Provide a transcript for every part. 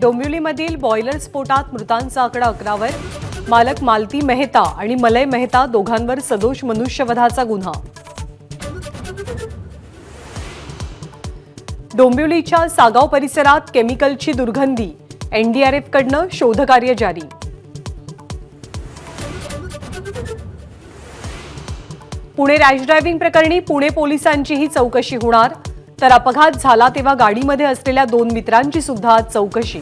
डोंबिवलीमधील boiler स्फोटात मृतांचा आकडा 11वर. मालक मालती मेहता आणि मलय मेहता दोघांवर सदोष मनुष्यवधाचा गुन्हा. डोंबिवलीच्या सागाव परिसरात केमिकलची दुर्गंधी. एनडीआरएफकडनं शोधकार्य जारी. पुणे रॅश ड्रायव्हिंग प्रकरणी पुणे पोलिसांचीही चौकशी होणार. तर अपघात झाला तेव्हा गाडीमध्ये असलेल्या 2 मित्रांची सुद्धा चौकशी.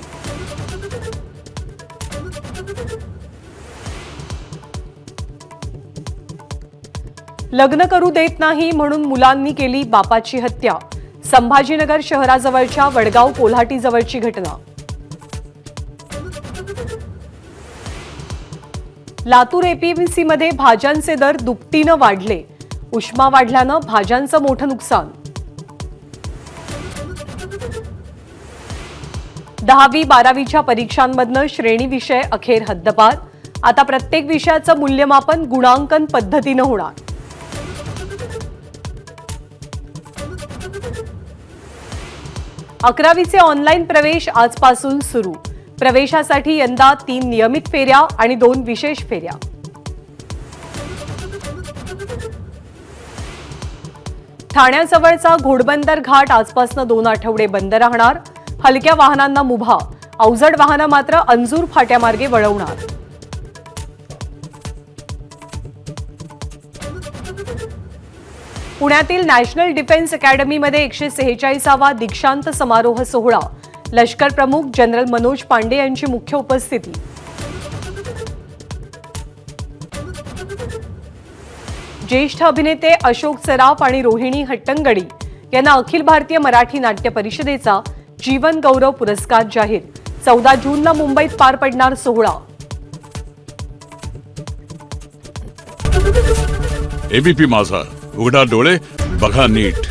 लग्न करू देत नाही म्हणून मुलांनी केली बापाची हत्या. संभाजीनगर शहराजवळच्या वडगाव कोल्हाटी जवळची घटना. लातूर एपीएमसी मध्ये भाज्यांचे दर दुपटीनं वाढले. उष्मा वाढल्यानं भाज्यांचं मोठं नुकसान. 10वी-12वीच्या परीक्षांमधनं श्रेणी विषय अखेर हद्दपार. आता प्रत्येक विषयाचं मूल्यमापन गुणांकन पद्धतीनं होणार. अकरावीचे ऑनलाईन प्रवेश आजपासून सुरू. प्रवेशासाठी यंदा 3 नियमित फेऱ्या आणि 2 विशेष फेऱ्या. ठाण्याजवळचा घोडबंदर घाट आजपासून 2 आठवडे बंद राहणार. हलक्या वाहनांना मुभा. अवजड वाहनं मात्र अंजूर फाट्यामार्गे वळवणार. पुण्यातील नॅशनल डिफेन्स अकॅडमीमध्ये 146वा दीक्षांत समारोह सोहळा. लष्कर प्रमुख जनरल मनोज पांडे यांची मुख्य उपस्थिती. ज्येष्ठ अभिनेते अशोक सराफ आणि रोहिणी हट्टंगडी यांना अखिल भारतीय मराठी नाट्य परिषदेचा जीवन गौरव पुरस्कार जाहीर. 14 जूनला मुंबईत पार पडणार सोहळा. एबीपी माझा, उघडा डोळे बघा नीट.